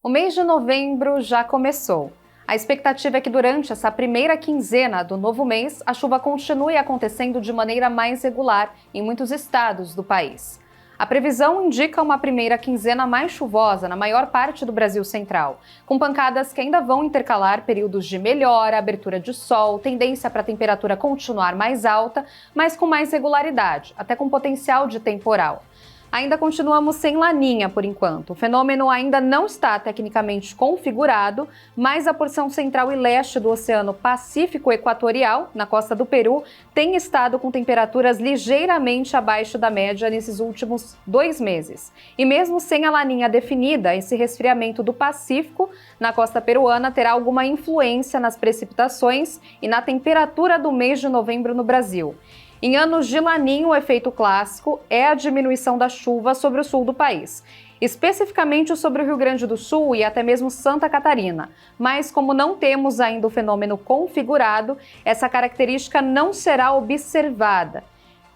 O mês de novembro já começou. A expectativa é que durante essa primeira quinzena do novo mês, a chuva continue acontecendo de maneira mais regular em muitos estados do país. A previsão indica uma primeira quinzena mais chuvosa na maior parte do Brasil Central, com pancadas que ainda vão intercalar períodos de melhora, abertura de sol, tendência para a temperatura continuar mais alta, mas com mais regularidade, até com potencial de temporal. Ainda continuamos sem laninha por enquanto. O fenômeno ainda não está tecnicamente configurado, mas a porção central e leste do Oceano Pacífico Equatorial, na costa do Peru, tem estado com temperaturas ligeiramente abaixo da média nesses últimos 2 meses. E mesmo sem a laninha definida, esse resfriamento do Pacífico na costa peruana terá alguma influência nas precipitações e na temperatura do mês de novembro no Brasil. Em anos de laninha, o efeito clássico é a diminuição da chuva sobre o sul do país, especificamente sobre o Rio Grande do Sul e até mesmo Santa Catarina. Mas como não temos ainda o fenômeno configurado, essa característica não será observada.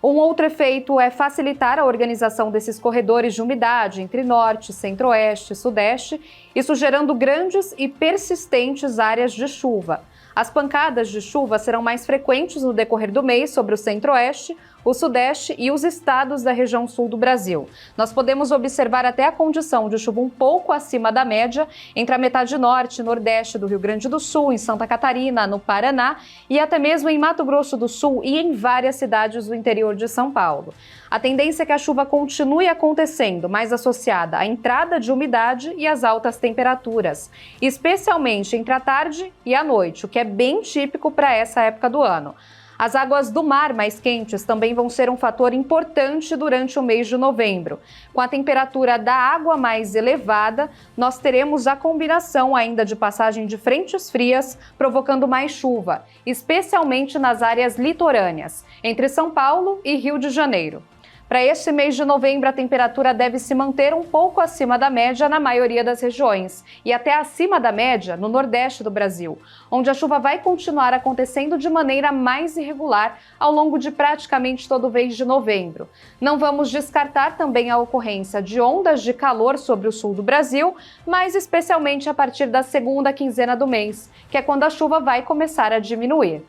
Um outro efeito é facilitar a organização desses corredores de umidade entre norte, centro-oeste e sudeste, isso gerando grandes e persistentes áreas de chuva. As pancadas de chuva serão mais frequentes no decorrer do mês sobre o centro-oeste, o sudeste e os estados da região sul do Brasil. Nós podemos observar até a condição de chuva um pouco acima da média entre a metade norte e nordeste do Rio Grande do Sul, em Santa Catarina, no Paraná e até mesmo em Mato Grosso do Sul e em várias cidades do interior de São Paulo. A tendência é que a chuva continue acontecendo, mais associada à entrada de umidade e às altas temperaturas, especialmente entre a tarde e a noite, o que é bem típico para essa época do ano. As águas do mar mais quentes também vão ser um fator importante durante o mês de novembro. Com a temperatura da água mais elevada, nós teremos a combinação ainda de passagem de frentes frias, provocando mais chuva, especialmente nas áreas litorâneas, entre São Paulo e Rio de Janeiro. Para este mês de novembro, a temperatura deve se manter um pouco acima da média na maioria das regiões e até acima da média no nordeste do Brasil, onde a chuva vai continuar acontecendo de maneira mais irregular ao longo de praticamente todo o mês de novembro. Não vamos descartar também a ocorrência de ondas de calor sobre o sul do Brasil, mas especialmente a partir da segunda quinzena do mês, que é quando a chuva vai começar a diminuir.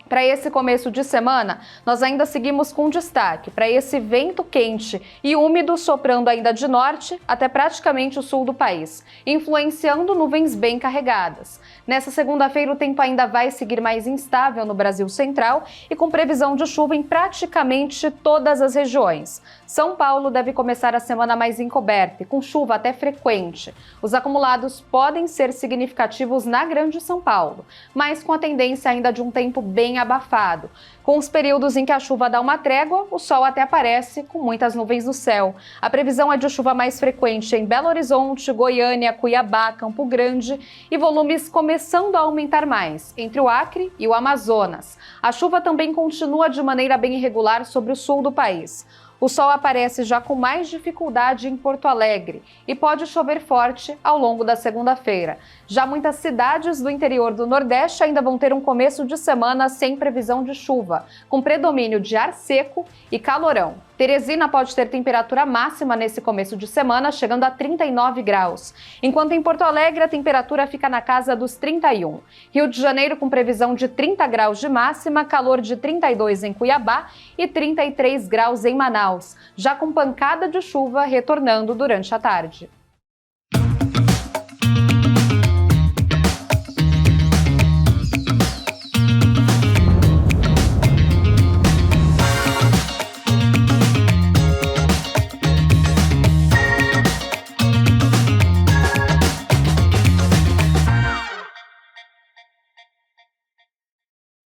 Para esse começo de semana, nós ainda seguimos com destaque para esse vento quente e úmido soprando ainda de norte até praticamente o sul do país, influenciando nuvens bem carregadas. Nessa segunda-feira, o tempo ainda vai seguir mais instável no Brasil Central e com previsão de chuva em praticamente todas as regiões. São Paulo deve começar a semana mais encoberta e com chuva até frequente. Os acumulados podem ser significativos na Grande São Paulo, mas com a tendência ainda de um tempo bem abafado. Com os períodos em que a chuva dá uma trégua, o sol até aparece com muitas nuvens no céu. A previsão é de chuva mais frequente em Belo Horizonte, Goiânia, Cuiabá, Campo Grande e volumes começando a aumentar mais entre o Acre e o Amazonas. A chuva também continua de maneira bem irregular sobre o sul do país. O sol aparece já com mais dificuldade em Porto Alegre e pode chover forte ao longo da segunda-feira. Já muitas cidades do interior do Nordeste ainda vão ter um começo de semana sem previsão de chuva, com predomínio de ar seco e calorão. Teresina pode ter temperatura máxima nesse começo de semana, chegando a 39 graus, enquanto em Porto Alegre a temperatura fica na casa dos 31. Rio de Janeiro com previsão de 30 graus de máxima, calor de 32 em Cuiabá e 33 graus em Manaus, já com pancada de chuva retornando durante a tarde.